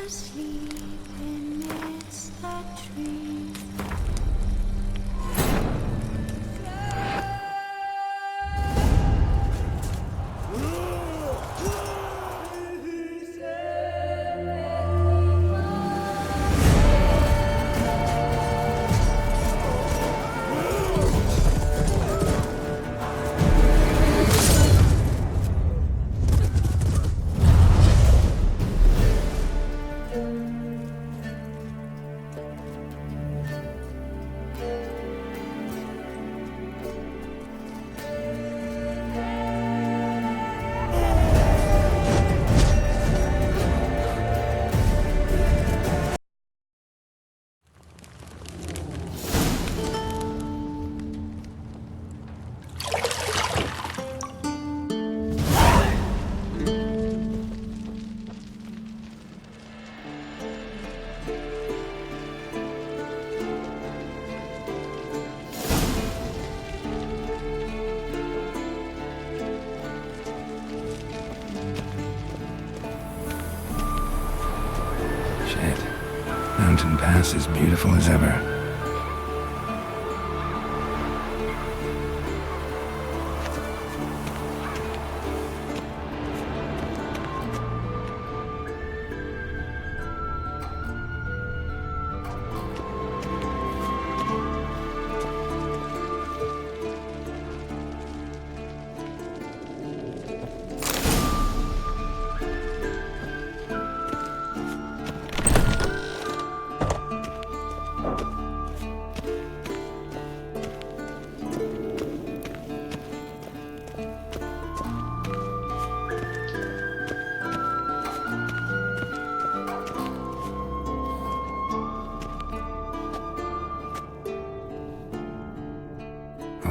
sleep amidst the trees. Mountain Pass is beautiful as ever.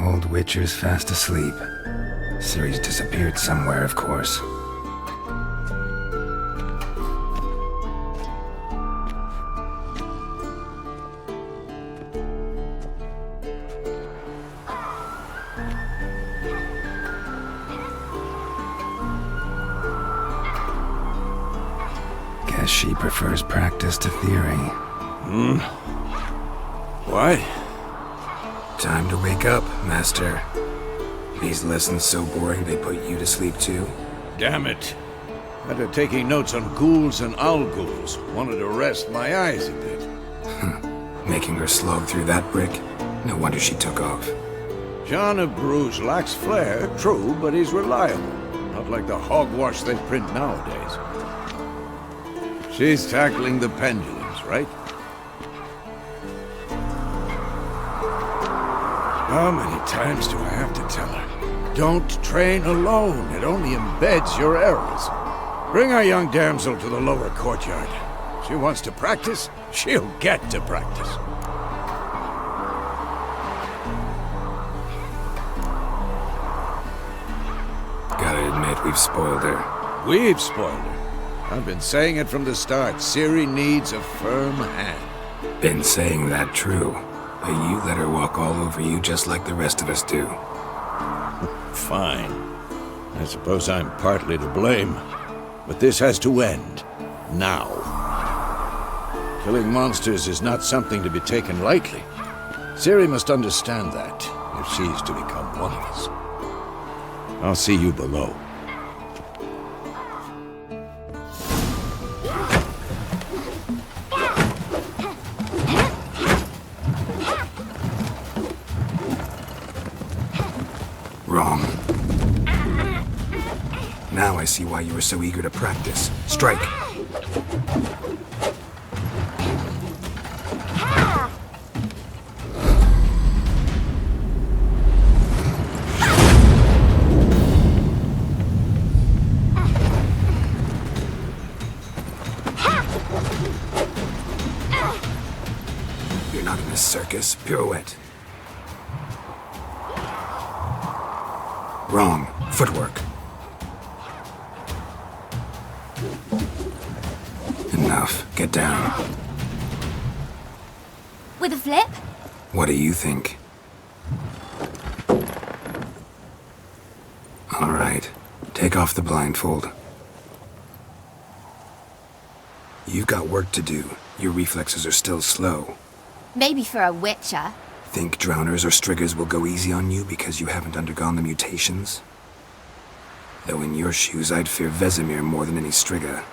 Old Witcher's fast asleep. Ciri's disappeared somewhere, of course. Guess she prefers practice to theory. Why? Time to wake up, Master. These lessons so boring they put you to sleep too? Damn it. After taking notes on ghouls and ghouls, wanted to rest my eyes a bit. Making her slog through that brick? No wonder she took off. John of Bruges lacks flair, true, but he's reliable. Not like the hogwash they print nowadays. She's tackling the pendulums, right? How many times do I have to tell her? Don't train alone. It only embeds your errors. Bring our young damsel to the lower courtyard. She wants to practice, she'll get to practice. Gotta admit, we've spoiled her. We've spoiled her. I've been saying it from the start. Ciri needs a firm hand. Been saying that true. But you let her walk all over you just like the rest of us do. Fine. I suppose I'm partly to blame. But this has to end. Now. Killing monsters is not something to be taken lightly. Ciri must understand that, if she's to become one of us. I'll see you below. Wrong. Now I see why you were so eager to practice. Strike! You're not in a circus. Pirouette. Wrong. Footwork. Enough. Get down. With a flip? What do you think? All right. Take off the blindfold. You've got work to do. Your reflexes are still slow. Maybe for a witcher. Think drowners or striggers will go easy on you because you haven't undergone the mutations? Though in your shoes, I'd fear Vesemir more than any strigger.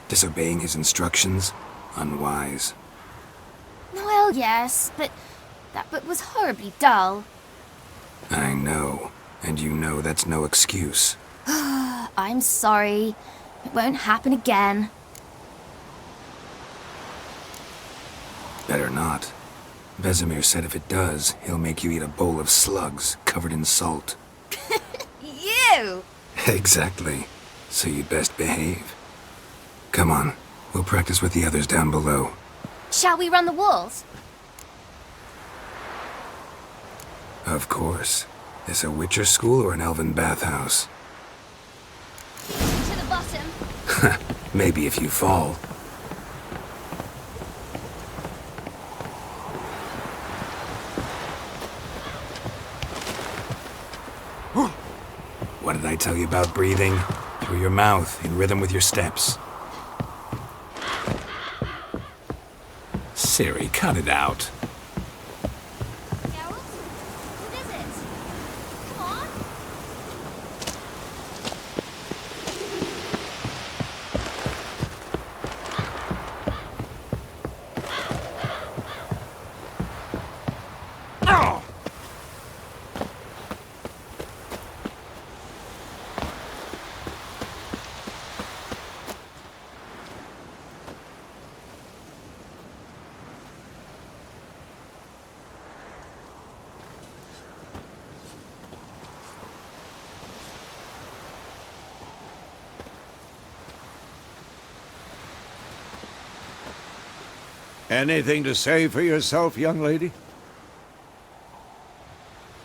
Disobeying his instructions? Unwise. Well, yes, but that book was horribly dull. I know. And you know that's no excuse. I'm sorry. It won't happen again. Better not. Vesemir said if it does, he'll make you eat a bowl of slugs covered in salt. You! Exactly. So you'd best behave. Come on. We'll practice with the others down below. Shall we run the walls? Of course. This a Witcher school or an elven bathhouse? To the bottom. Maybe if you fall. What did I tell you about breathing? Through your mouth, in rhythm with your steps. Siri, cut it out. Geralt? What is it? Come on. Anything to say for yourself, young lady?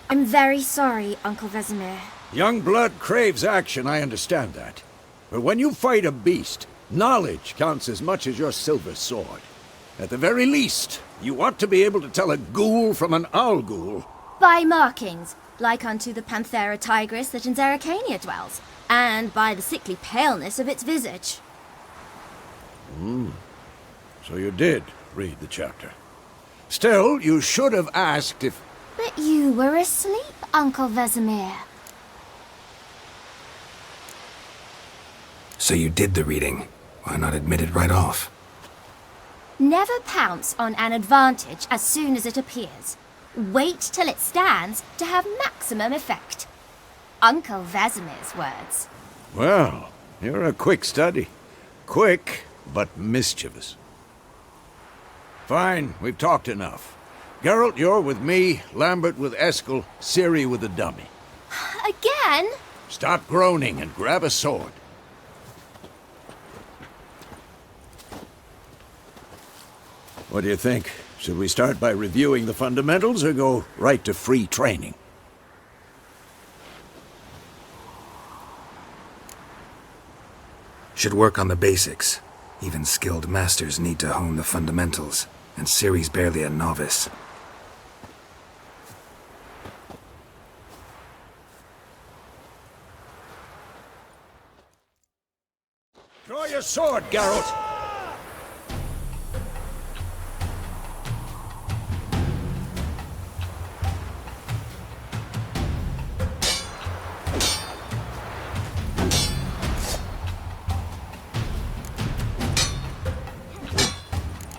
I'm very sorry, Uncle Vesemir. Young blood craves action, I understand that. But when you fight a beast, knowledge counts as much as your silver sword. At the very least, you ought to be able to tell a ghoul from an owl ghoul. By markings, like unto the Panthera tigris that in Zerrikania dwells, and by the sickly paleness of its visage. So you did read the chapter. Still, you should have asked if... But you were asleep, Uncle Vesemir. So you did the reading. Why not admit it right off? Never pounce on an advantage as soon as it appears. Wait till it stands to have maximum effect. Uncle Vesemir's words. Well, you're a quick study. Quick, but mischievous. Fine, we've talked enough. Geralt, you're with me, Lambert with Eskel, Ciri with the dummy. Again? Stop groaning and grab a sword. What do you think? Should we start by reviewing the fundamentals or go right to free training? Should work on the basics. Even skilled masters need to hone the fundamentals, and Ciri's barely a novice. Draw your sword, Geralt!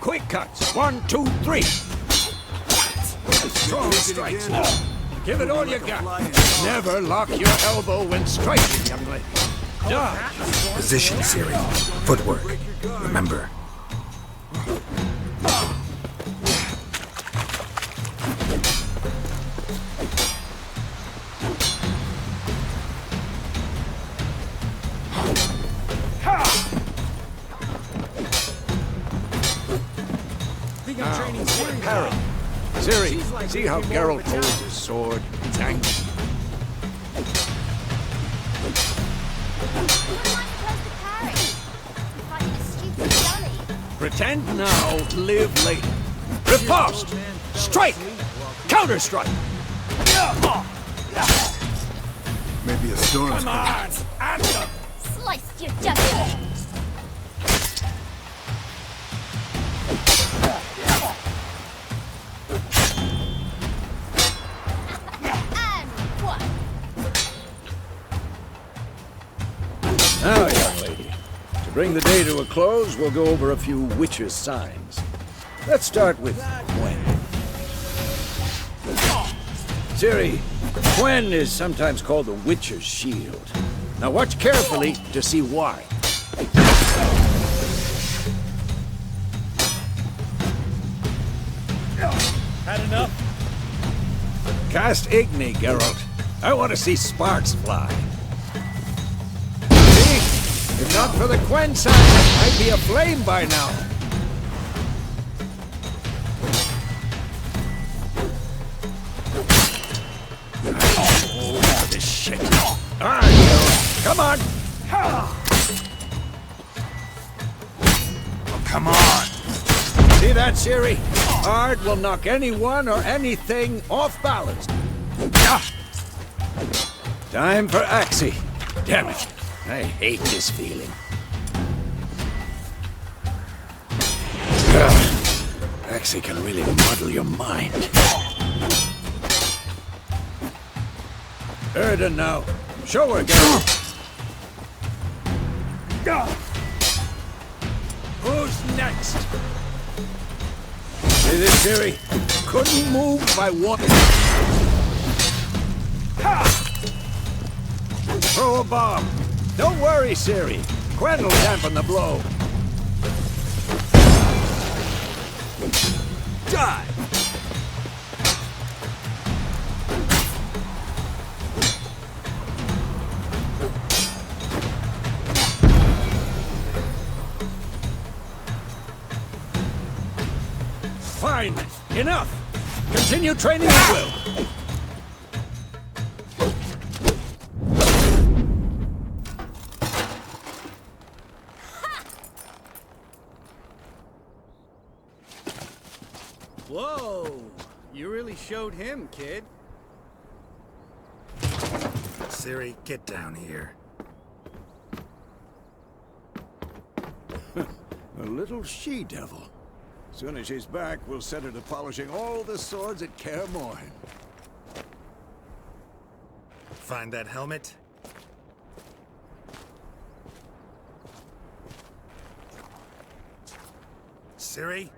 Quick cuts. 1, 2, 3. Strong strikes. Give it all you got. Never lock your elbow when striking, young lady. Dodge. Position, Ciri. Footwork. Remember. Parry. Ciri, see how Geralt holds his sword? It's angry. Pretend now, live later. Riposte! Strike! Counter-strike! Maybe a storm. Come on! Answer! Sliced your jugular. Now, young lady, to bring the day to a close, we'll go over a few witches' signs. Let's start with Gwen. Ciri, Gwen is sometimes called the Witcher's Shield. Now watch carefully to see why. Had enough? Cast Igni, Geralt. I want to see sparks fly. See? If not for the Gwen sign, I'd be aflame by now. Oh, this shit. All right, Geralt. Come on. Oh, come on! See that, Ciri? Art will knock anyone or anything off balance. Time for Axie. Damn it. I hate this feeling. Axie can really muddle your mind. Erden now. Show her, girl. Who's next? See this, Ciri? Couldn't move by one. Throw a bomb. Don't worry, Ciri. Gwen will dampen the blow. Die! Fine. Enough. Continue training at will. Whoa! You really showed him, kid. Ciri, get down here. A little she-devil. Soon as she's back, we'll set her to polishing all the swords at Kaer Morhen. Find that helmet? Ciri?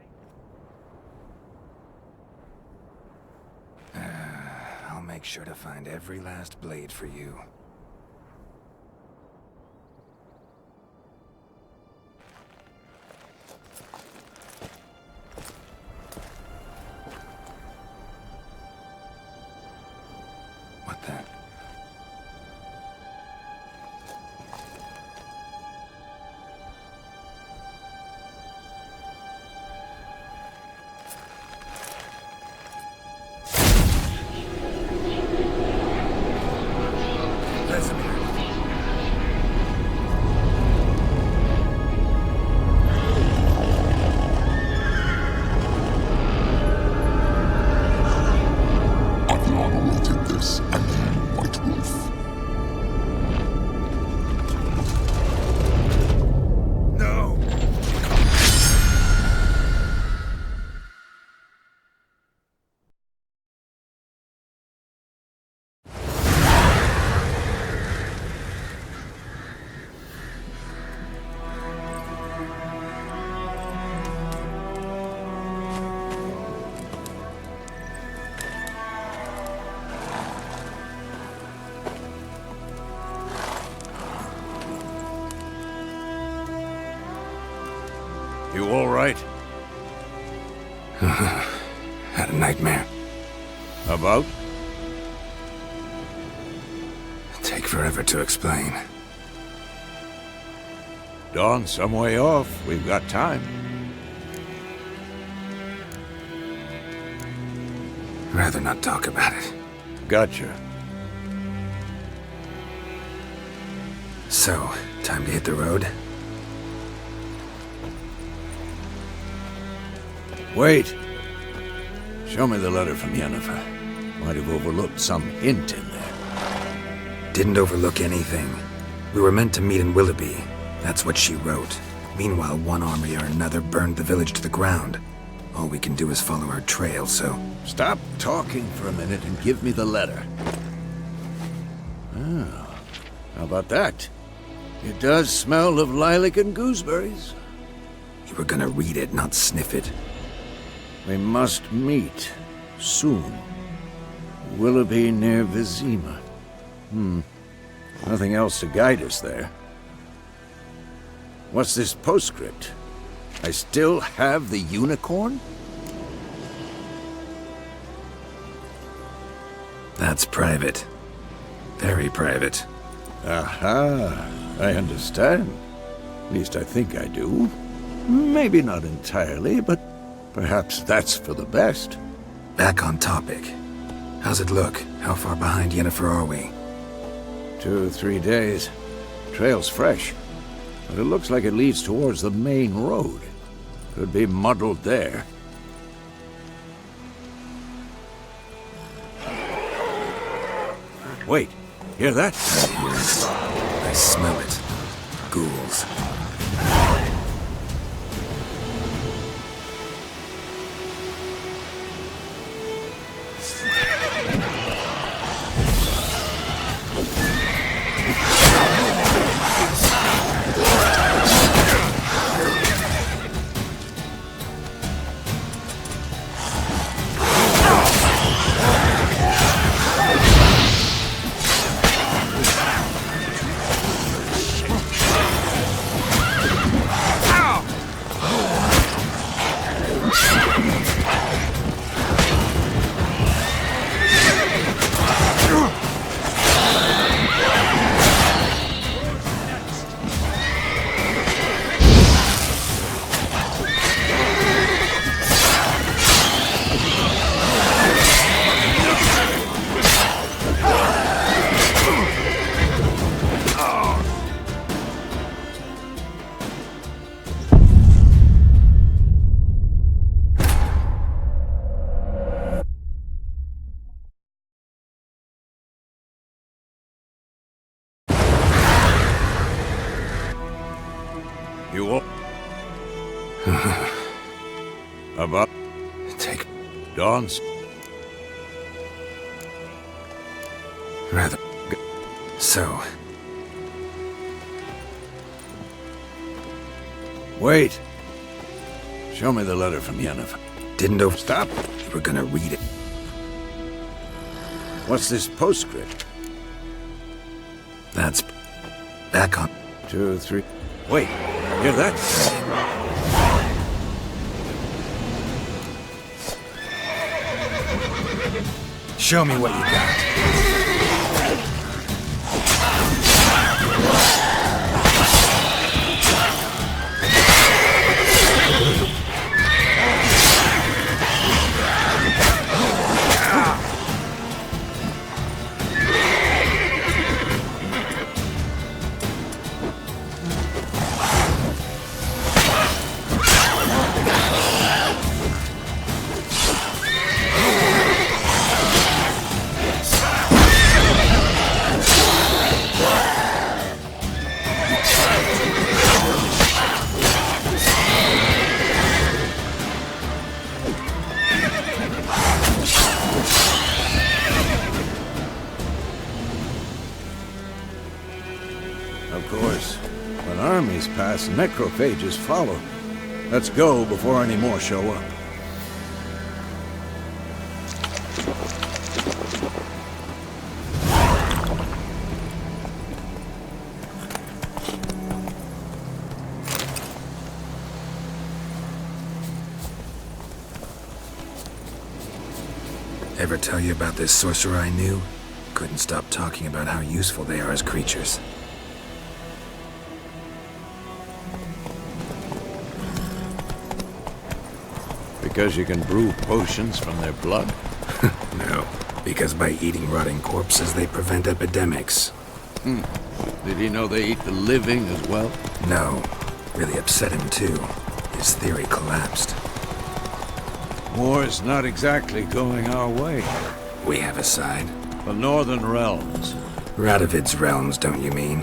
I'll make sure to find every last blade for you. What the? You all right? Had a nightmare. About? Take forever to explain. Dawn's some way off. We've got time. Rather not talk about it. Gotcha. So, time to hit the road? Wait. Show me the letter from Yennefer. Might have overlooked some hint in there. Didn't overlook anything. We were meant to meet in Willoughby. That's what she wrote. Meanwhile, one army or another burned the village to the ground. All we can do is follow her trail, so... Stop talking for a minute and give me the letter. Oh, how about that? It does smell of lilac and gooseberries. You were gonna read it, not sniff it. We must meet soon. Willoughby near Vizima. Nothing else to guide us there. What's this postscript? I still have the unicorn? That's private. Very private. Aha, I understand. At least I think I do. Maybe not entirely, but perhaps that's for the best. Back on topic. How's it look? How far behind Yennefer are we? 2 or 3 days. Trail's fresh, but it looks like it leads towards the main road. Could be muddled there. Wait, hear that? I smell it. Ghouls. You all... About... Take... Dawn's... rather... So... Wait. Show me the letter from Yennefer. Didn't over... Stop. You were gonna read it. What's this postscript? That's... back on... 2 or 3... Wait, hear that? Show me what you got. Of course, when armies pass, necrophages follow. Let's go before any more show up. Ever tell you about this sorcerer I knew? Couldn't stop talking about how useful they are as creatures. Because you can brew potions from their blood? No, because by eating rotting corpses, they prevent epidemics. Did he know they eat the living as well? No, really upset him too. His theory collapsed. War's not exactly going our way. We have a side. The Northern Realms. Radovid's realms, don't you mean?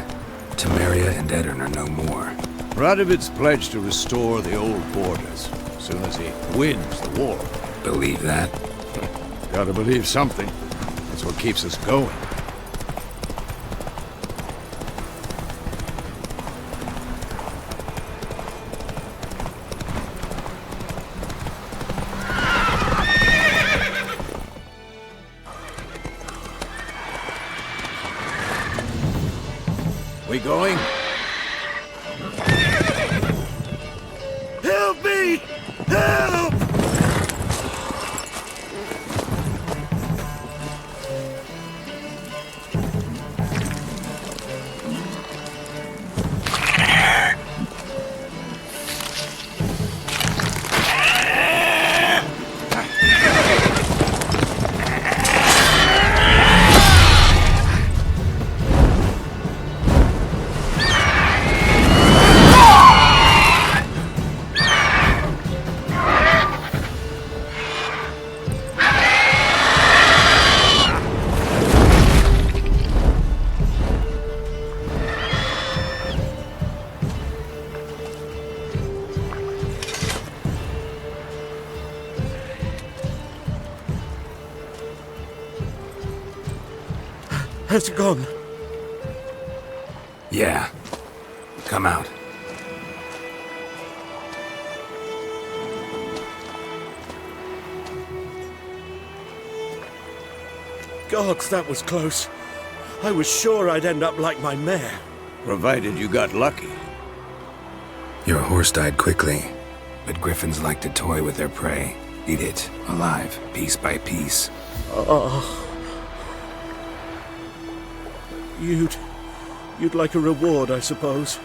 Temeria and Edirn are no more. Radovid's pledged to restore the old borders as soon as he wins the war. Believe that? Gotta believe something. That's what keeps us going. We going? Help me! Help! Has it gone? Yeah. Come out. Gods, that was close. I was sure I'd end up like my mare. Provided you got lucky. Your horse died quickly, but griffins like to toy with their prey. Eat it, alive, piece by piece. Oh. You'd like a reward, I suppose.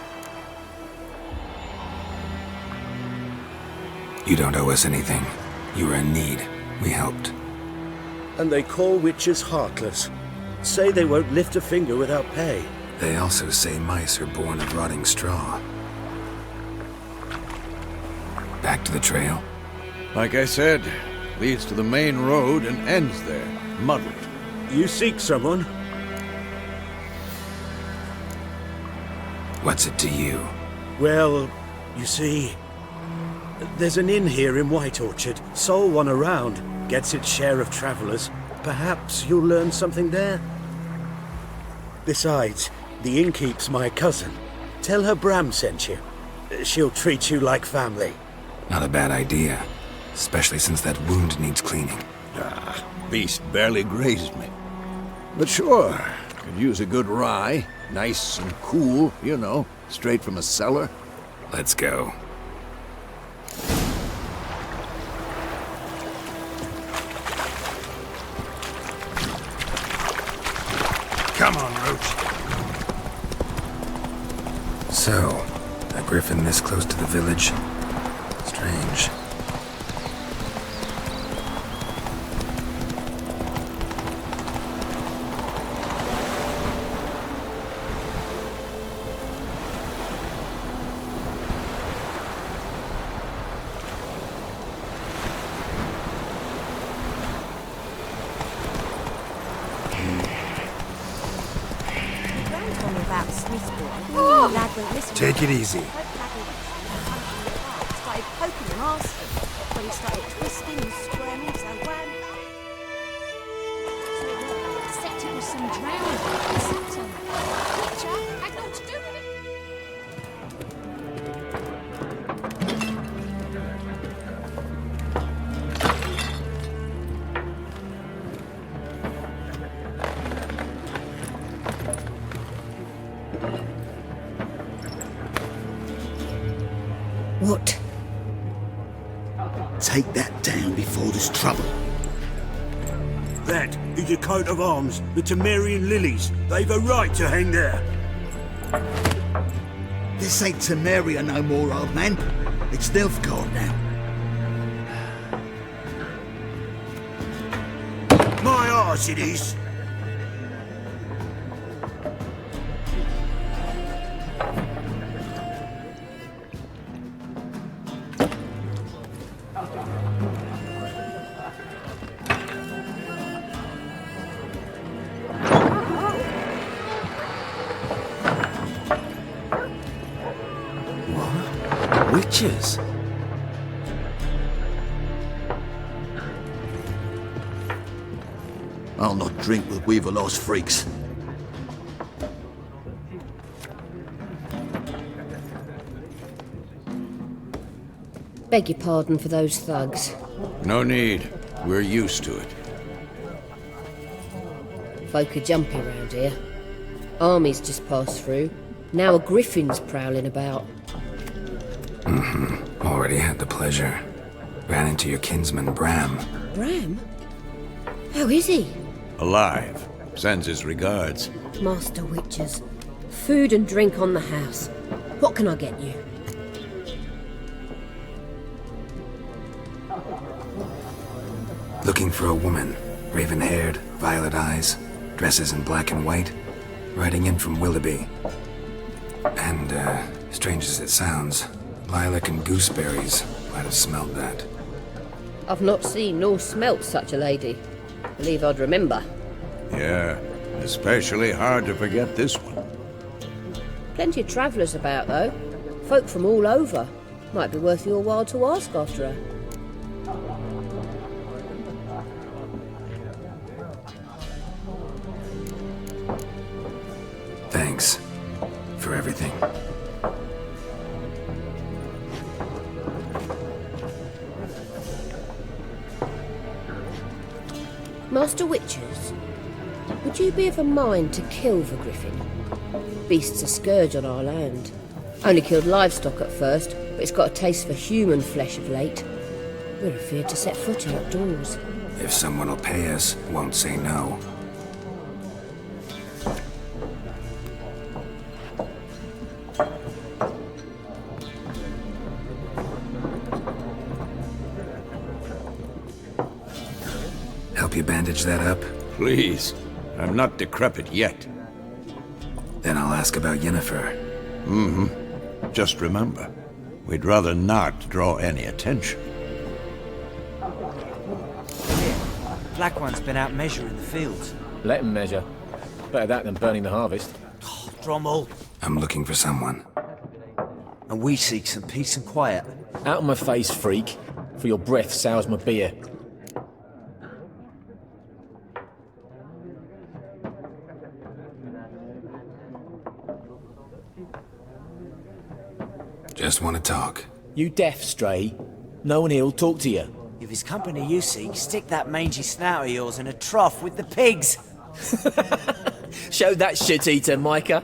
You don't owe us anything. You were in need. We helped. And they call witches heartless. Say they won't lift a finger without pay. They also say mice are born of rotting straw. Back to the trail? Like I said, leads to the main road and ends there, muddled. You seek someone? What's it to you? Well, you see, there's an inn here in White Orchard. Sole one around. Gets its share of travelers. Perhaps you'll learn something there? Besides, the innkeep's my cousin. Tell her Bram sent you. She'll treat you like family. Not a bad idea. Especially since that wound needs cleaning. Beast barely grazed me. But sure, could use a good rye. Nice and cool, you know, straight from a cellar. Let's go. Come on, Roach. So, a griffin this close to the village? Strange. Take it easy. Started poking and asking when he started twisting and squirming, so Except it was some drowning. Picture had naught to do with it. What? Take that down before there's trouble. That is a coat of arms, the Temerian lilies. They've a right to hang there. This ain't Temeria no more, old man. It's Nilfgaard now. My arse it is. Witches? I'll not drink with Weaverlaw's freaks. Beg your pardon for those thugs. No need. We're used to it. Folk are jumpy around here. Armies just passed through. Now a griffin's prowling about. Already had the pleasure. Ran into your kinsman, Bram. Bram? How is he? Alive. Sends his regards. Master Witchers. Food and drink on the house. What can I get you? Looking for a woman. Raven-haired, violet eyes, dresses in black and white. Riding in from Willoughby. And, strange as it sounds, lilac and gooseberries might have smelled that. I've not seen nor smelt such a lady. Believe I'd remember. Yeah, especially hard to forget this one. Plenty of travellers about, though. Folk from all over. Might be worth your while to ask after her. Thanks for everything. Master Witchers, would you be of a mind to kill the griffin? Beast's a scourge on our land. Only killed livestock at first, but it's got a taste for human flesh of late. We're afeard to set foot outdoors. If someone will pay us, won't say no. Help you bandage that up? Please. I'm not decrepit yet. Then I'll ask about Yennefer. Just remember, we'd rather not draw any attention. Black One's been out measuring the fields. Let him measure. Better that than burning the harvest. Drommel. I'm looking for someone. And we seek some peace and quiet. Out of my face, freak. For your breath sours my beer. Just want to talk. You deaf, Stray? No one here'll talk to you. If it's company you seek, stick that mangy snout of yours in a trough with the pigs. Show that shit-eater, Micah.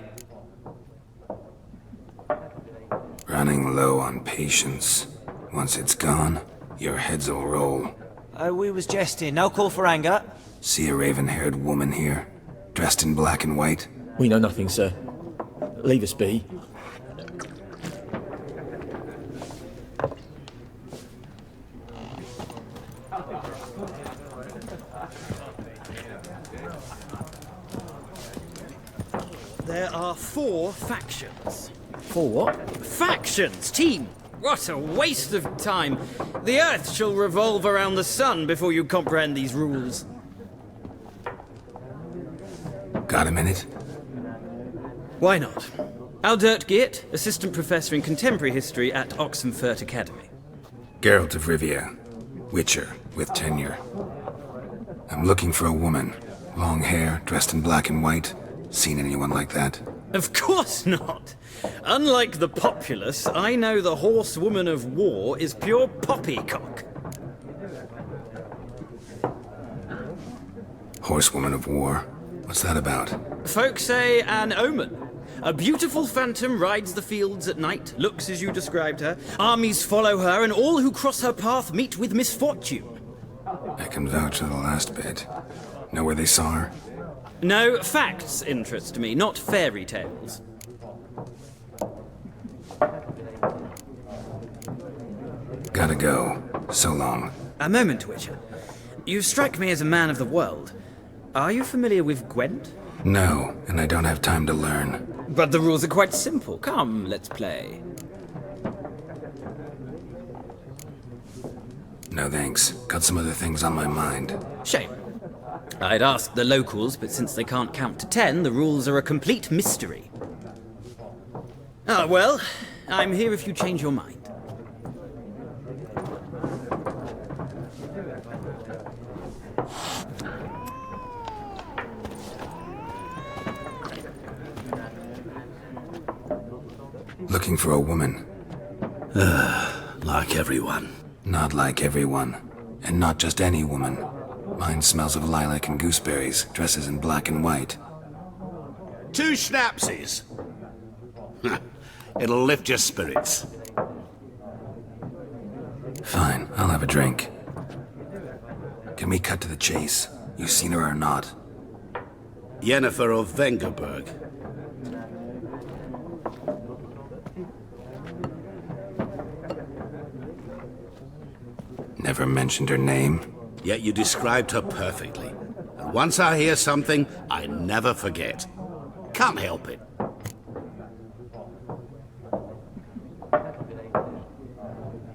Running low on patience. Once it's gone, your heads'll roll. Oh, we was jesting. No call for anger. See a raven-haired woman here? Dressed in black and white? We know nothing, sir. Leave us be. There are 4 factions. For what? Factions, team! What a waste of time! The Earth shall revolve around the sun before you comprehend these rules. Got a minute? Why not? Aldert Geert, Assistant Professor in Contemporary History at Oxenfurt Academy. Geralt of Rivia. Witcher, with tenure. I'm looking for a woman. Long hair, dressed in black and white. Seen anyone like that? Of course not! Unlike the populace, I know the horsewoman of war is pure poppycock. Horsewoman of war? What's that about? Folk say an omen. A beautiful phantom rides the fields at night, looks as you described her. Armies follow her, and all who cross her path meet with misfortune. I can vouch for the last bit. Know where they saw her? No, facts interest me, not fairy tales. Gotta go. So long. A moment, Witcher. You strike me as a man of the world. Are you familiar with Gwent? No, and I don't have time to learn. But the rules are quite simple. Come, let's play. No thanks. Got some other things on my mind. Shame. I'd ask the locals, but since they can't count to 10, the rules are a complete mystery. Ah, well, I'm here if you change your mind. Looking for a woman. Like everyone. Not like everyone. And not just any woman. Mine smells of lilac and gooseberries, dresses in black and white. 2 schnapsies. It'll lift your spirits. Fine, I'll have a drink. Can we cut to the chase? You seen her or not? Yennefer of Vengerberg. Never mentioned her name? Yet you described her perfectly. And once I hear something, I never forget. Can't help it.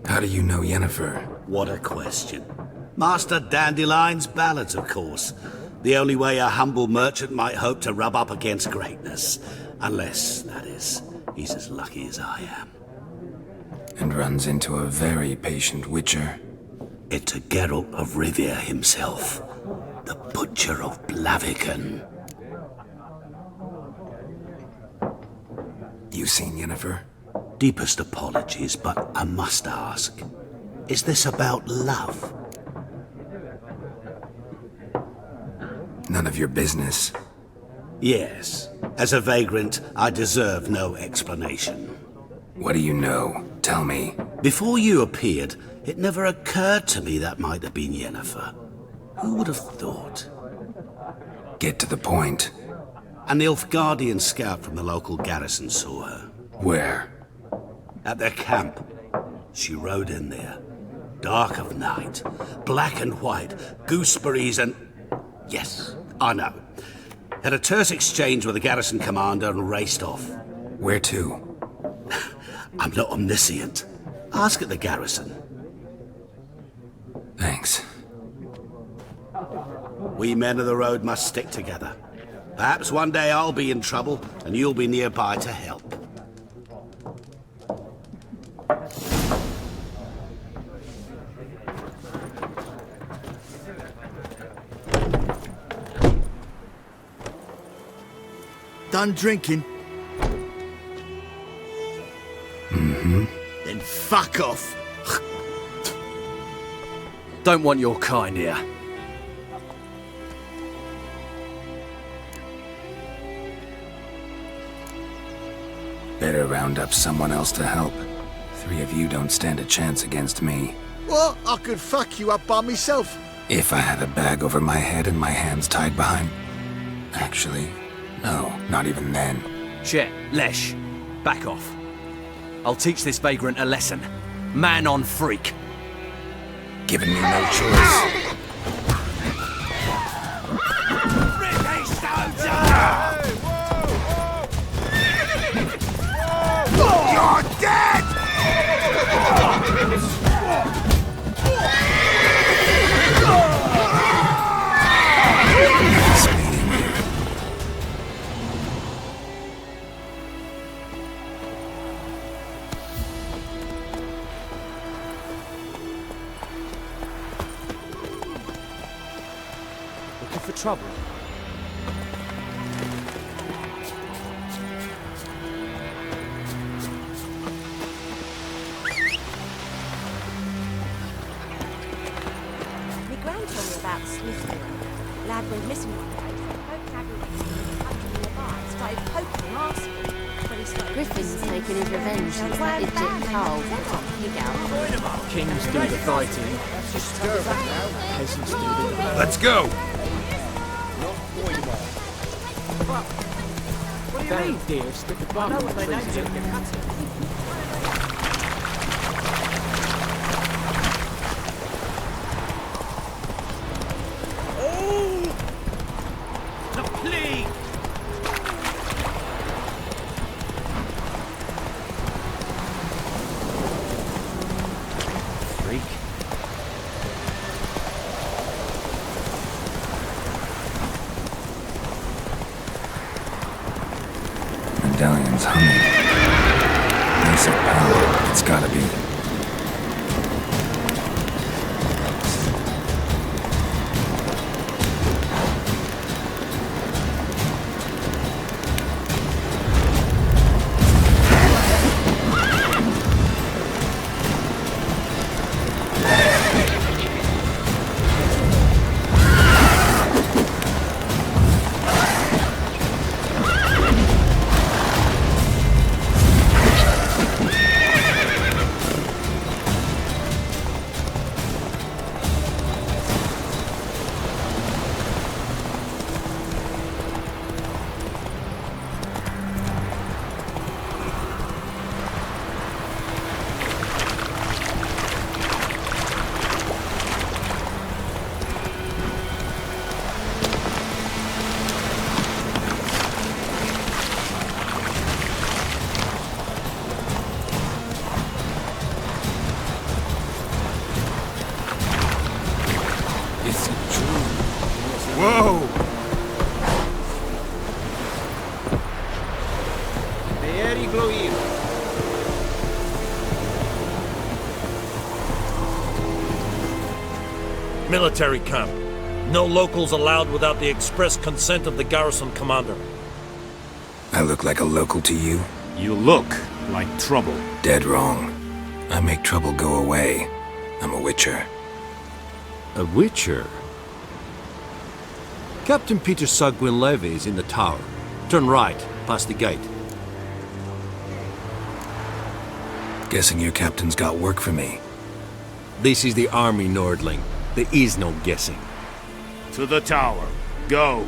How do you know Yennefer? What a question. Master Dandelion's ballads, of course. The only way a humble merchant might hope to rub up against greatness. Unless, that is, he's as lucky as I am. And runs into a very patient witcher. It's a Geralt of Rivia himself. The Butcher of Blaviken. You seen Yennefer? Deepest apologies, but I must ask. Is this about love? None of your business. Yes. As a vagrant, I deserve no explanation. What do you know? Tell me. Before you appeared, it never occurred to me that might have been Yennefer. Who would have thought? Get to the point. An Nilfgaardian scout from the local garrison saw her. Where? At their camp. She rode in there. Dark of night. Black and white. Gooseberries and... Yes, I know. Had a terse exchange with the garrison commander and raced off. Where to? I'm not omniscient. Ask at the garrison. Thanks. We men of the road must stick together. Perhaps one day I'll be in trouble and you'll be nearby to help. Done drinking? Mm-hmm. Then fuck off. Don't want your kind here. Better round up someone else to help. 3 of you don't stand a chance against me. What? I could fuck you up by myself. If I had a bag over my head and my hands tied behind... Actually, no, not even then. Shit, Lesh. Back off. I'll teach this vagrant a lesson. Man on freak. Giving me no choice. You're dead! Looking for trouble? My gran told me about Smithfield. Lad went missing one day. Poked Aggie in the bar, started poking and asking. When he started Griffin's taking his revenge since that idiot Carl took pig out. Kings do the fighting. Peasants do the... Let's go! What do you mean, dear? Stick the bum. Medallion's humming. Basic power. It's gotta be. military camp. No locals allowed without the express consent of the garrison commander. I look like a local to you? You look like trouble. Dead wrong. I make trouble go away. I'm a witcher. A witcher? Captain Peter Sagwin Levy is in the tower. Turn right, past the gate. Guessing your captain's got work for me. This is the army, Nordling. There is no guessing. To the tower. Go.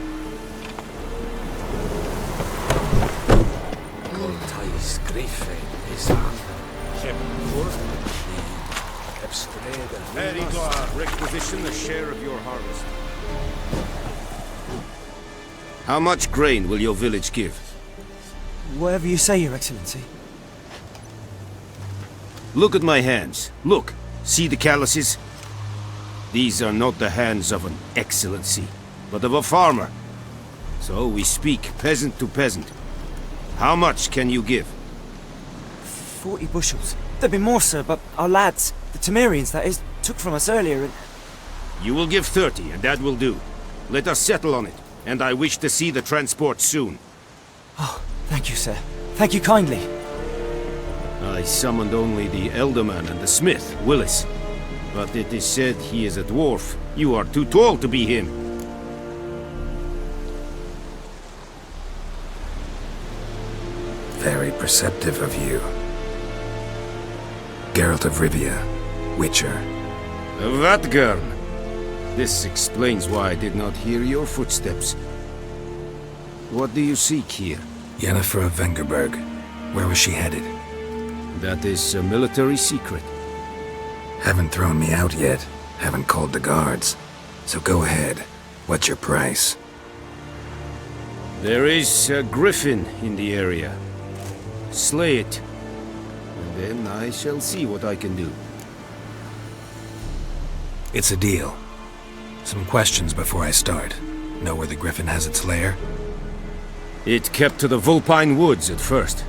Requisition a share of your harvest. How much grain will your village give? Whatever you say, Your Excellency. Look at my hands. Look. See the calluses? These are not the hands of an excellency, but of a farmer. So we speak peasant to peasant. How much can you give? 40 bushels. There'd be more, sir, but our lads, the Temerians, that is, took from us earlier and... You will give 30, and that will do. Let us settle on it, and I wish to see the transport soon. Oh, thank you, sir. Thank you kindly. I summoned only the Elderman and the smith, Willis. But it is said he is a dwarf. You are too tall to be him. Very perceptive of you. Geralt of Rivia, Witcher. Vatgern! This explains why I did not hear your footsteps. What do you seek here? Yennefer of Vengerberg. Where was she headed? That is a military secret. Haven't thrown me out yet. Haven't called the guards. So go ahead. What's your price? There is a griffin in the area. Slay it. And then I shall see what I can do. It's a deal. Some questions before I start. Know where the griffin has its lair? It kept to the Vulpine Woods at first.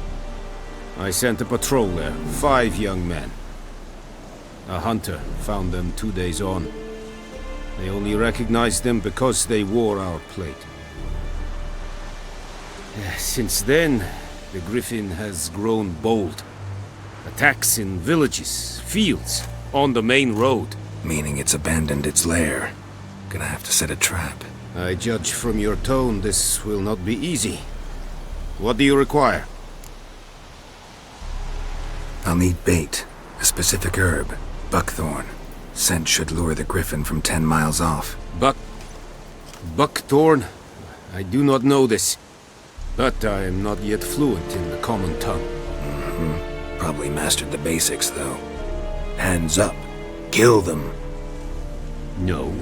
I sent a patrol there, 5 young men. A hunter found them 2 days on. They only recognized them because they wore our plate. Since then, the griffin has grown bold. Attacks in villages, fields, on the main road. Meaning it's abandoned its lair. Gonna have to set a trap. I judge from your tone this will not be easy. What do you require? I'll need bait. A specific herb. Buckthorn. Scent should lure the griffin from 10 miles off. Buckthorn? I do not know this. But I am not yet fluent in the common tongue. Probably mastered the basics, though. Hands up. Kill them. No.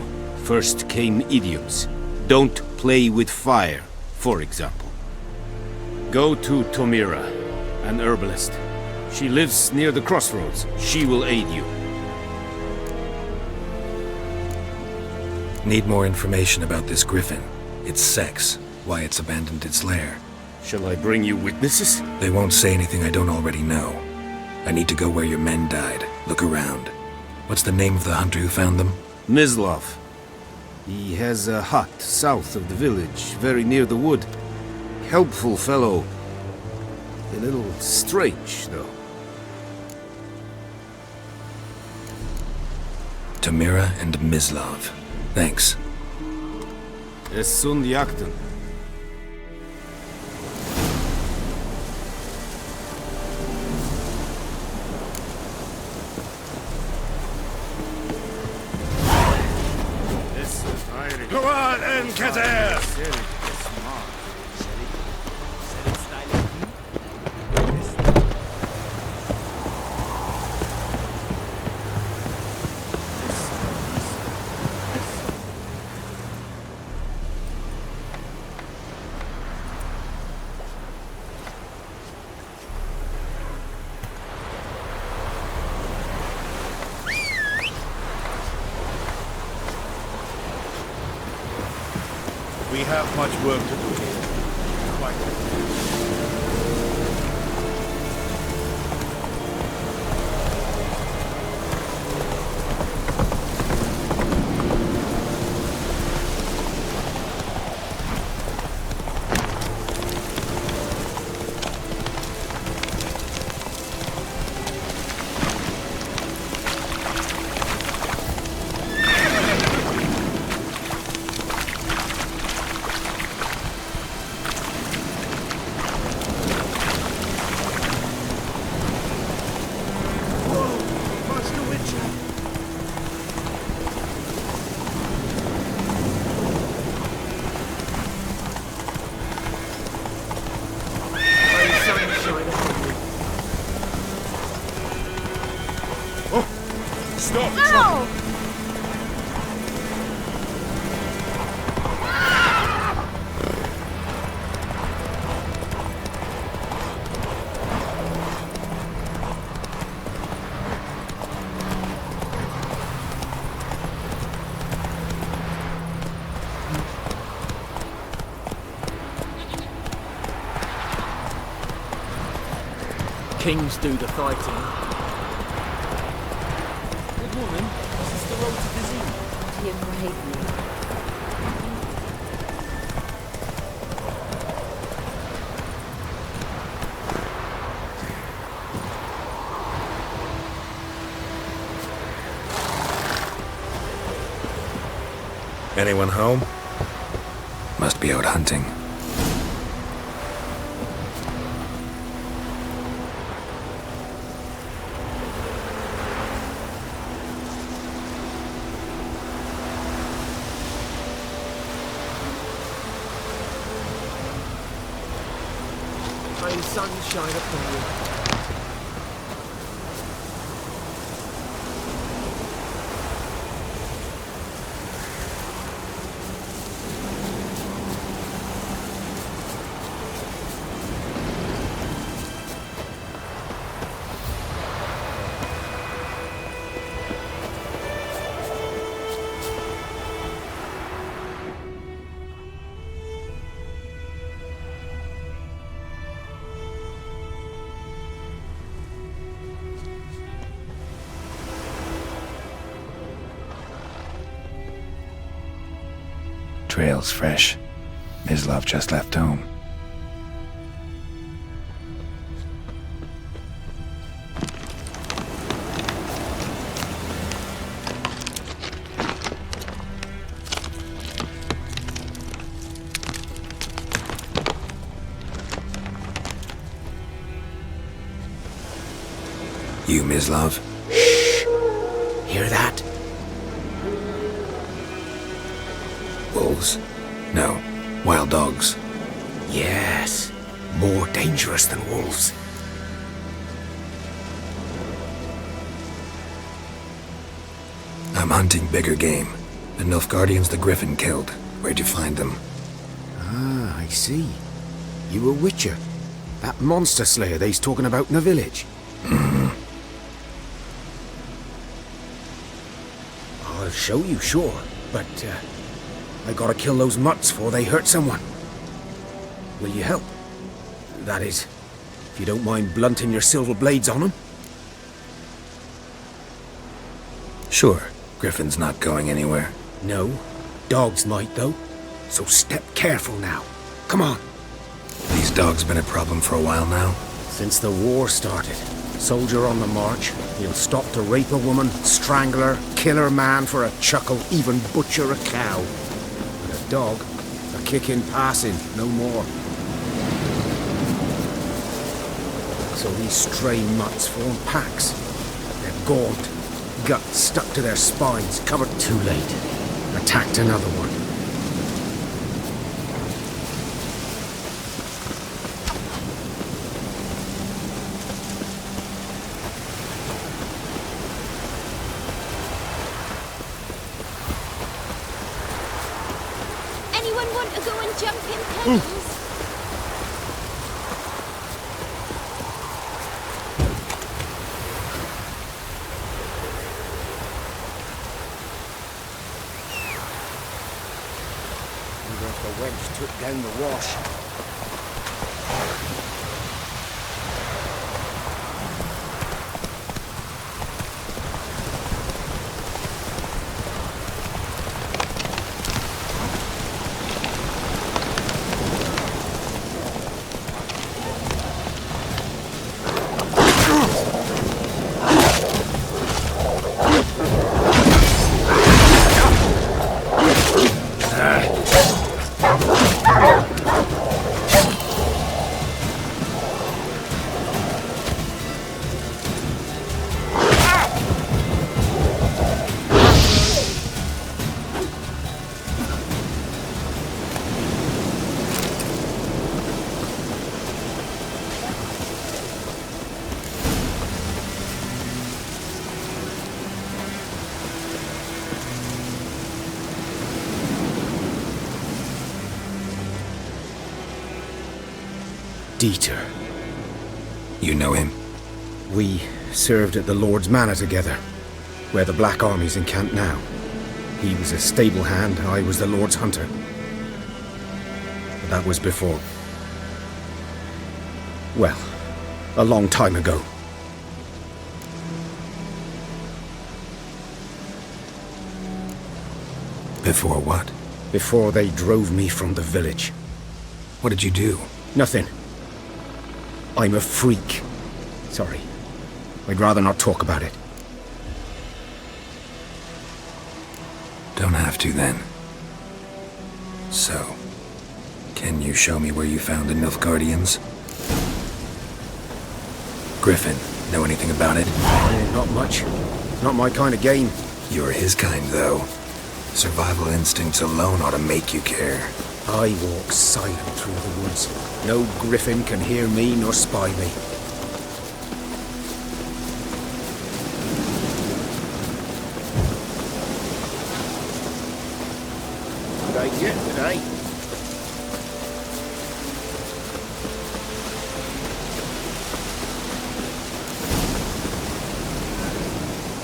First came idioms. Don't play with fire, for example. Go to Tomira, an herbalist. She lives near the crossroads. She will aid you. Need more information about this griffin. Its sex. Why it's abandoned its lair. Shall I bring you witnesses? They won't say anything I don't already know. I need to go where your men died. Look around. What's the name of the hunter who found them? Mislav. He has a hut south of the village, very near the wood. Helpful fellow. A little strange, though. Tomira and Mislav. Thanks. Es sunt jakten. Go on, Enketer! We have much work to do here. kings do the fighting. Good morning. Is this the road to Vizine? Dear brave me. Anyone home? Must be out hunting. May the sun shine upon you. Trail's fresh. Mislav just left home. You, Mislav? Hear that? Wolves? No. Wild dogs. Yes. More dangerous than wolves. I'm hunting bigger game. The Nilfgaardians the Griffin killed. Where'd you find them? Ah, I see. You a witcher. That monster slayer they's talking about in the village. I'll show you, sure. But, I gotta kill those mutts before they hurt someone. Will you help? That is, if you don't mind blunting your silver blades on them. Sure. Griffin's not going anywhere. No. Dogs might, though. So step careful now. Come on. These dogs been a problem for a while now? Since the war started. Soldier on the march. He'll stop to rape a woman, strangle her, kill her man for a chuckle, even butcher a cow. And a dog, a kick in passing, no more. So these stray mutts form packs. They're gaunt, guts stuck to their spines, covered too late. Attacked another one. Anyone want to go and jump in puddles? Wonder if the wedge took down the wash. Dieter. You know him? We served at the Lord's Manor together, where the Black Army's encamped now. He was a stable hand, I was the Lord's hunter. But that was before. Well, A long time ago. Before what? Before they drove me from the village. What did you do? Nothing. I'm a freak. Sorry. I'd rather not talk about it. Don't have to, then. So, can you show me where you found the Nilfgaardians? Griffin, know anything about it? Not much. Not my kind of game. You're his kind, though. Survival instincts alone ought to make you care. I walk silent through the woods. No griffin can hear me nor spy me. Did I get today?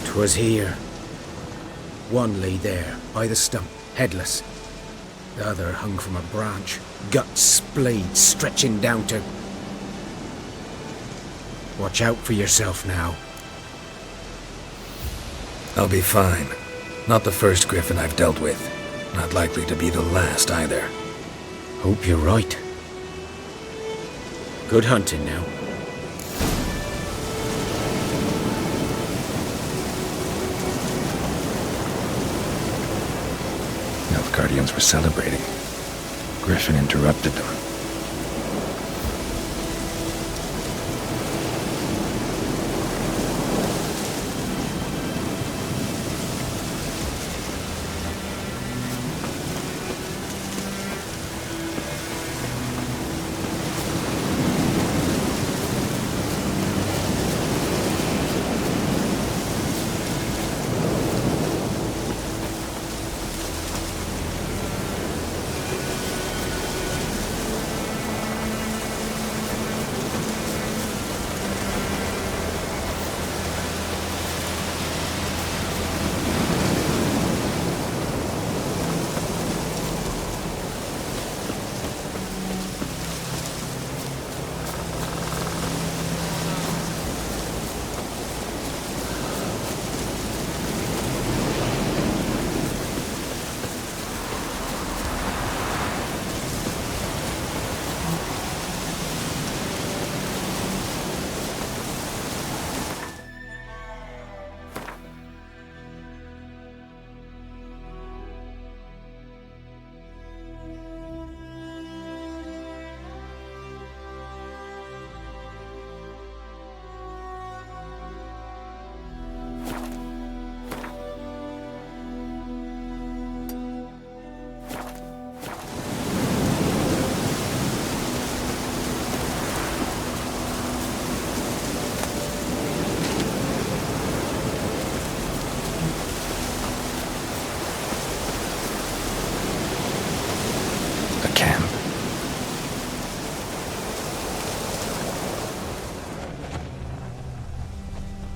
'Twas here. One lay there, by the stump, headless. The other hung from a branch, guts splayed, stretching down to... Watch out for yourself now. I'll be fine. Not the first griffin I've dealt with. Not likely to be the last, either. Hope you're right. Good hunting now. Nilfgaardians were celebrating. Griffin interrupted them.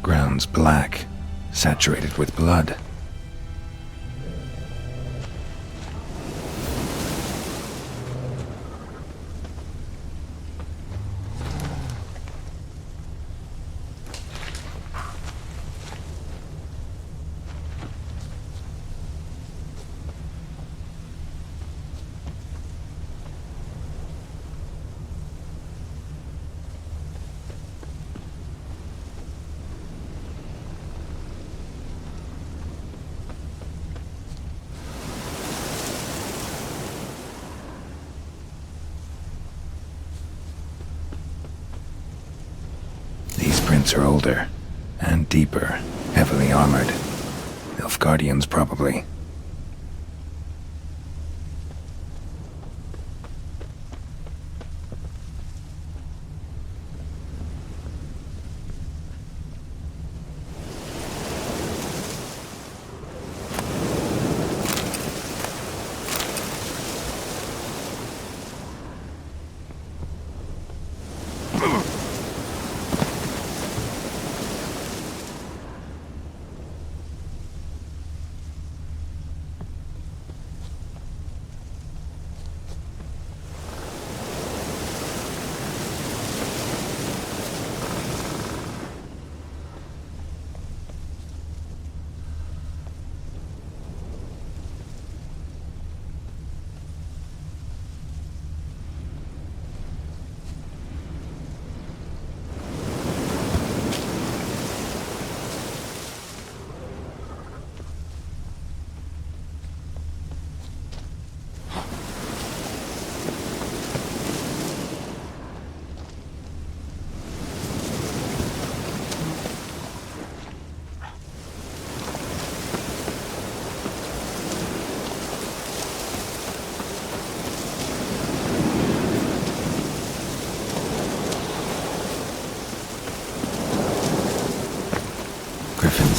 Ground's black, saturated with blood. Are older and deeper, heavily armored. Nilfgaardians, probably.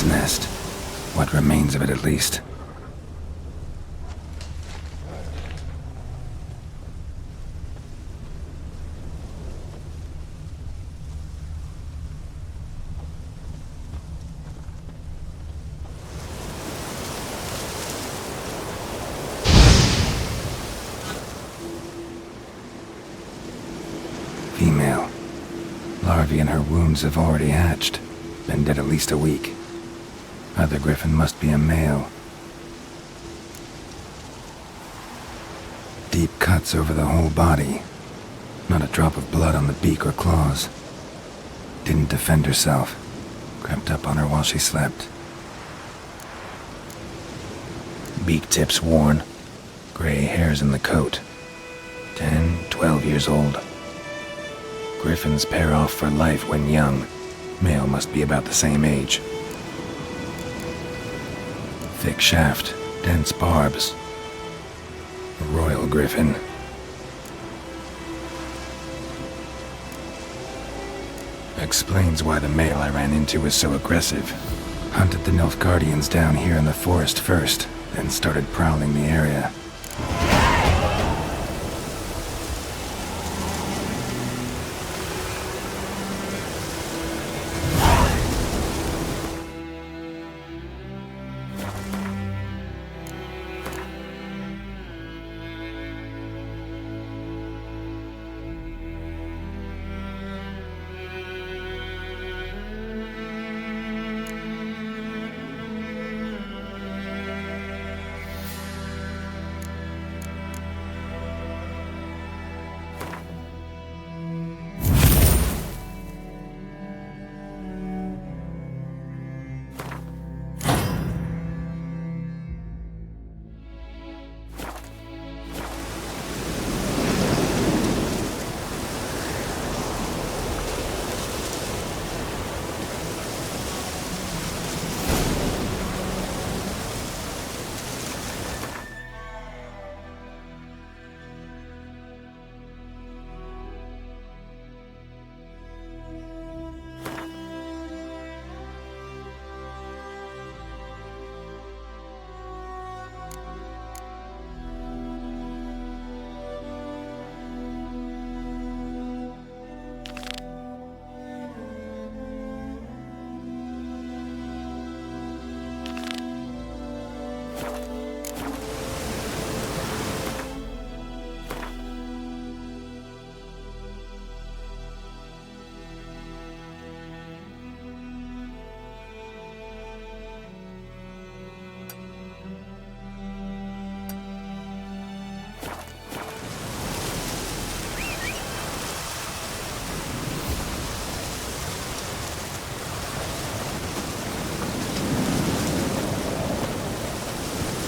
nest. What remains of it, at least. Female. Larvae in her wounds have already hatched. Been dead at least a week. Other griffin must be a male. Deep cuts over the whole body. Not a drop of blood on the beak or claws. Didn't defend herself. Crept up on her while she slept. Beak tips worn. Gray hairs in the coat. 10, 12 years old. Griffins pair off for life when young. Male must be about the same age. Thick shaft, dense barbs. A royal griffin. Explains why the male I ran into was so aggressive. Hunted the Nilfgaardians down here in the forest first, then started prowling the area.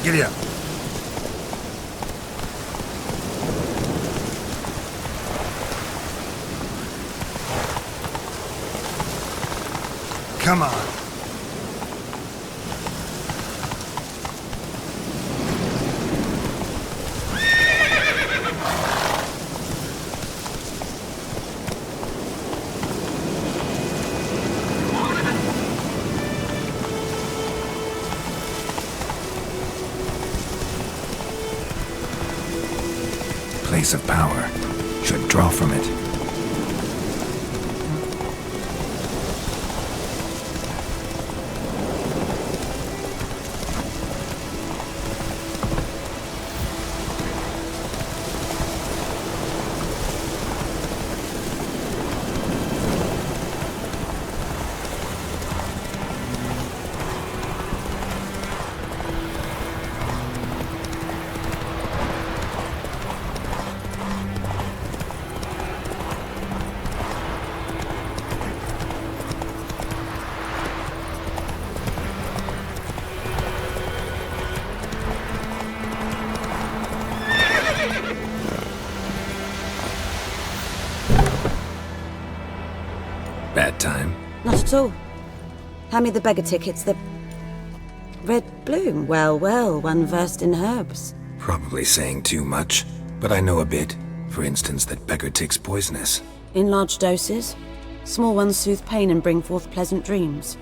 Giddy up. Come on. Place of power. Should draw from it. Bad time? Not at all. Hand me the beggar tickets, the red bloom. Well, well, one versed in herbs. Probably saying too much, but I know a bit. For instance, that beggar tick's poisonous. In large doses. Small ones soothe pain and bring forth pleasant dreams.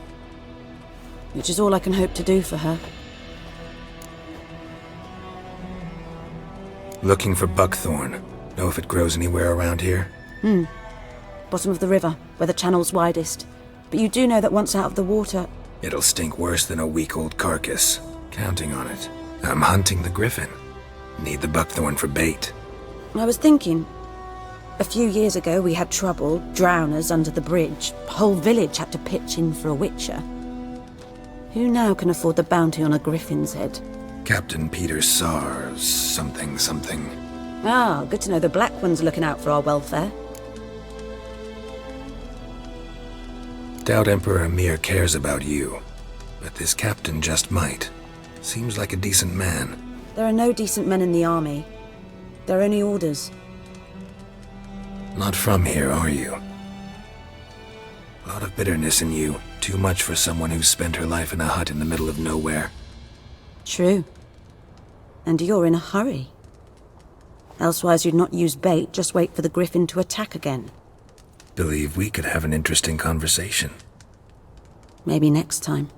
which is all I can hope to do for her. Looking for buckthorn. Know if it grows anywhere around here? Bottom of the river, where the channel's widest. But you do know that once out of the water... It'll stink worse than a week-old carcass. Counting on it. I'm hunting the griffin. Need the buckthorn for bait. I was thinking... A few years ago we had trouble, drowners under the bridge. The whole village had to pitch in for a witcher. Who now can afford the bounty on a griffin's head? Captain Peter Sars, something. Ah, good to know the Black One's looking out for our welfare. Doubt Emperor Emir cares about you, but this captain just might. Seems like a decent man. There are no decent men in the army. They're only orders. Not from here, are you? A lot of bitterness in you. Too much for someone who's spent her life in a hut in the middle of nowhere. True. And you're in a hurry. Elsewise you'd not use bait, just wait for the griffin to attack again. Believe we could have an interesting conversation. Maybe next time.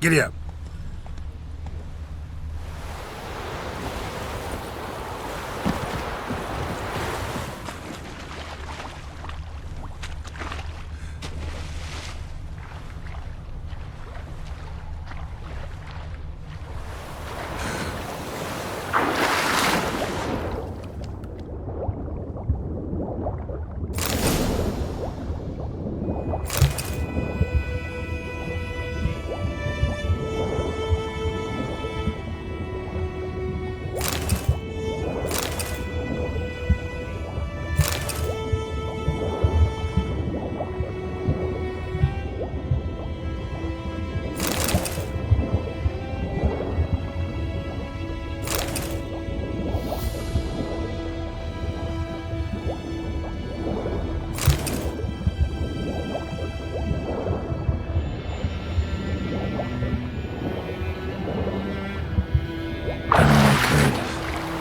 Giddy up.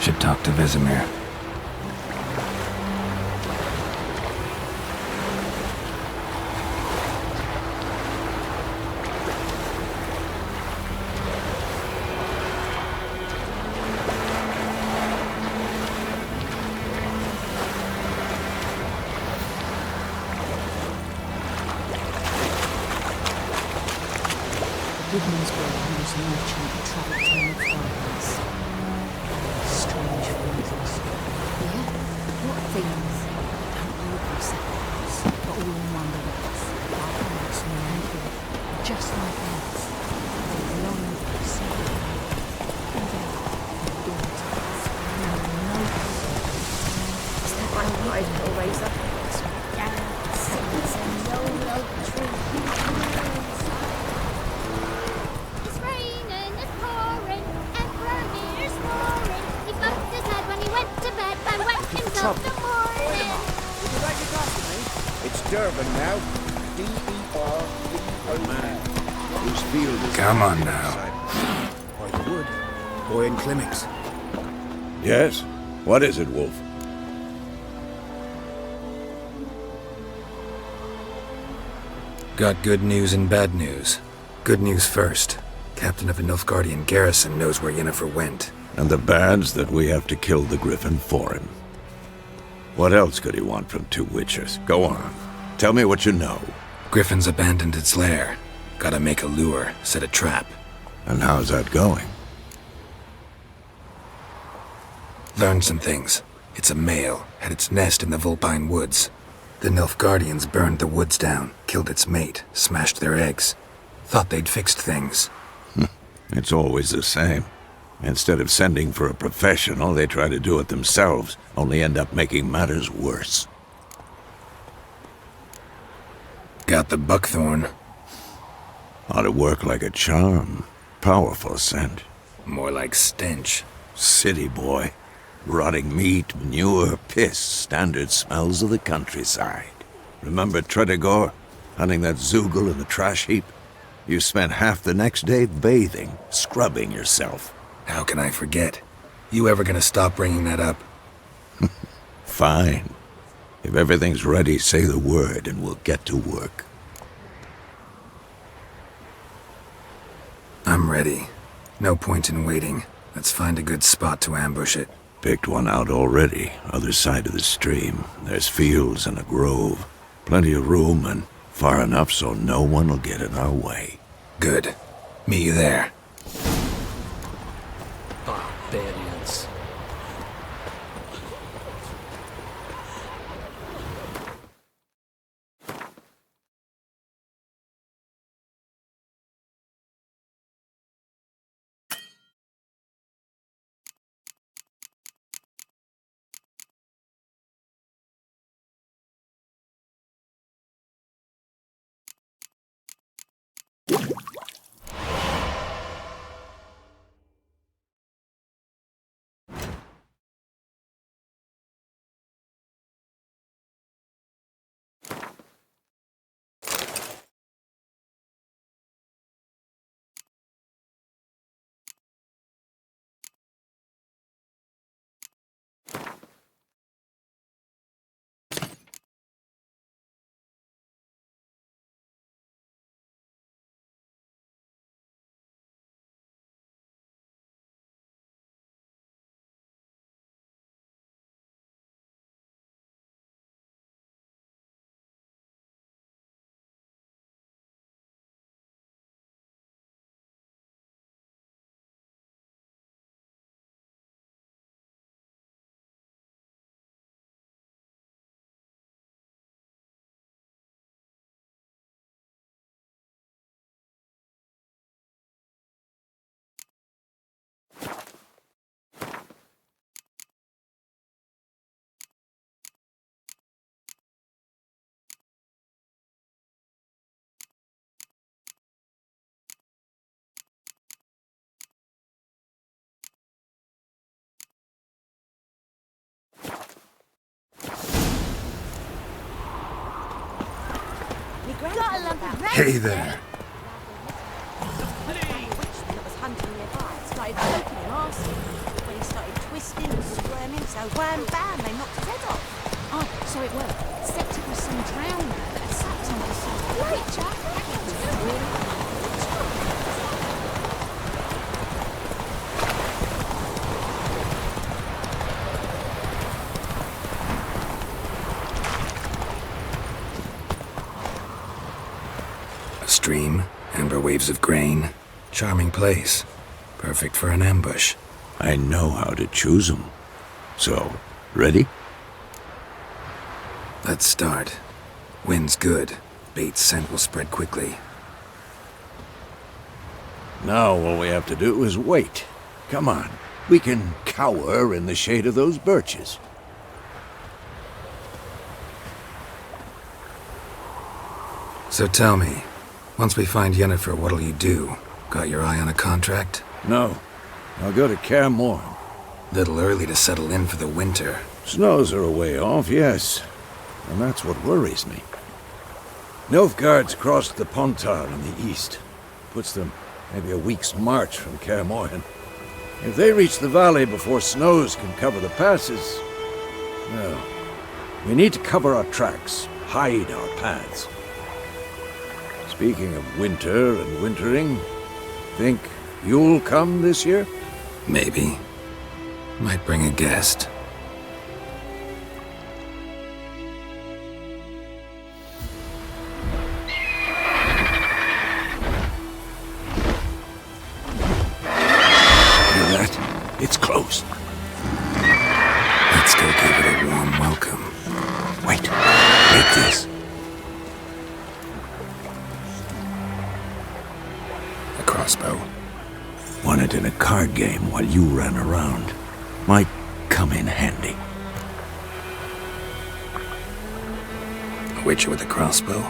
Should talk to Vesemir. Woodman's boy whose merchant travelled to the Florence. Strange phrases. Yeah? What things? Don't know themselves, but all in one place. Our parents knew anything, just like us. They longed for something. And they are daughters. No Is that my wife or razor? It's a no tree. It's raining, it's pouring, and Vermeer's snoring. He bumped his head when he went to bed and wet himself the morning. Would you like to talk to me? It's Durban now. D-E-R-B-O-N. Whose field is Come on now. Quite the wood. Boy in Climmix. Yes? What is it, Wolf? Got good news and bad news. Good news first. Captain of the Nilfgaardian garrison knows where Yennefer went. And the bad's that we have to kill the griffin for him. What else could he want from two witchers? Go on. Tell me what you know. Griffin's abandoned its lair. Gotta make a lure, set a trap. And how's that going? Learned some things. It's a male, had its nest in the Vulpine Woods. The Nilfgaardians burned the woods down, killed its mate, smashed their eggs. Thought they'd fixed things. It's always the same. Instead of sending for a professional, they try to do it themselves, only end up making matters worse. Got the buckthorn. Ought to work like a charm. Powerful scent. More like stench. City boy. Rotting meat, manure, piss, standard smells of the countryside. Remember Tredegor? Hunting that Zoogle in the trash heap? You spent half the next day bathing, scrubbing yourself. How can I forget? You ever gonna stop bringing that up? Fine. If everything's ready, say the word and we'll get to work. I'm ready. No point in waiting. Let's find a good spot to ambush it. Picked one out already, other side of the stream. There's fields and a grove. Plenty of room and far enough so no one will get in our way. Good. Meet you there. Barbarians. Hey there. When he started twisting and squirming, so wham bam, they knocked his head off. Oh, so it worked. Except it was some drowner that had sapped on the side. Great, Jack. A stream, amber waves of grain. Charming place. Perfect for an ambush. I know how to choose them. So, ready? Let's start. Wind's good. Bait's scent will spread quickly. Now all we have to do is wait. Come on. We can cower in the shade of those birches. So tell me, once we find Yennefer, what'll you do? Got your eye on a contract? No. I'll go to Kaer Morhen. Little early to settle in for the winter. Snows are a way off, yes. And that's what worries me. Nilfgaard's crossed the Pontar in the east. Puts them maybe a week's march from Kaer Morhen. If they reach the valley before snows can cover the passes, well, we need to cover our tracks, hide our paths. Speaking of winter and wintering, think you'll come this year? Maybe. Might bring a guest. Hear that? It's close. Let's go give it a warm welcome. Wait. Make card game while you ran around. Might come in handy. A witcher with a crossbow?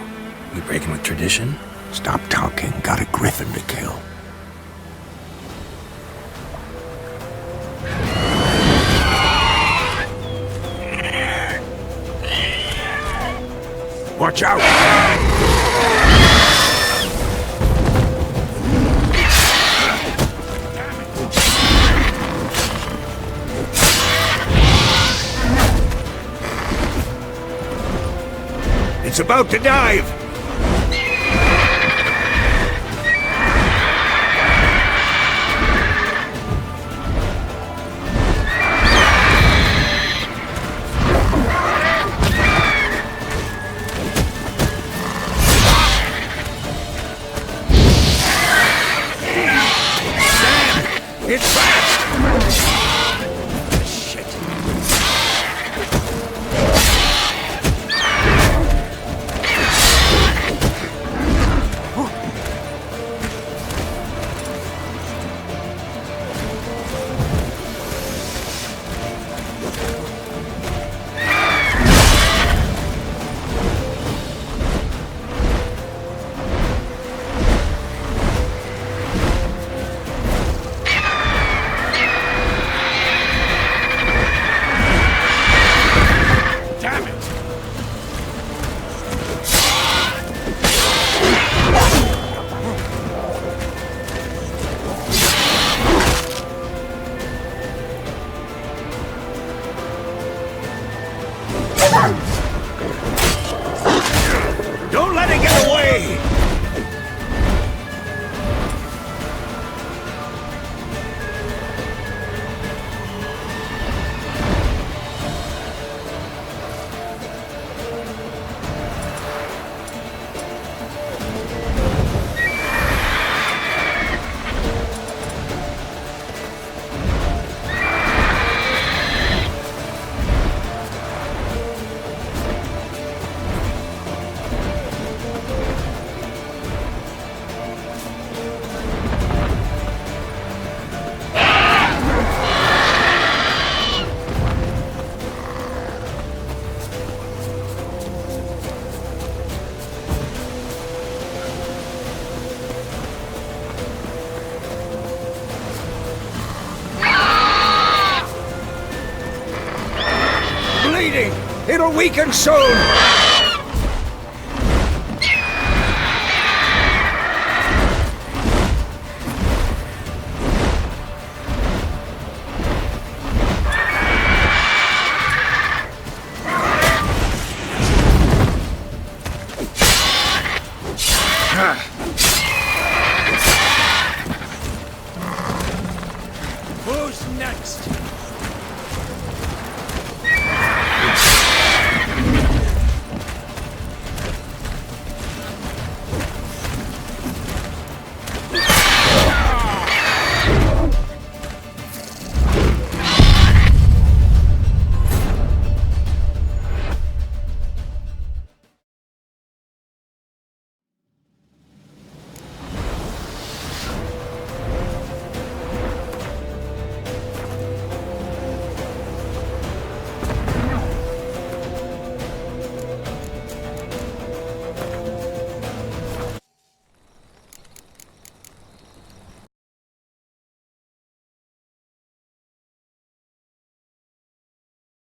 We breaking with tradition? Stop talking. Got a griffin to kill. Watch out! It's about to dive! It's fast! Shit. Don't let it get away! Bleeding! It'll weaken soon! Who's next?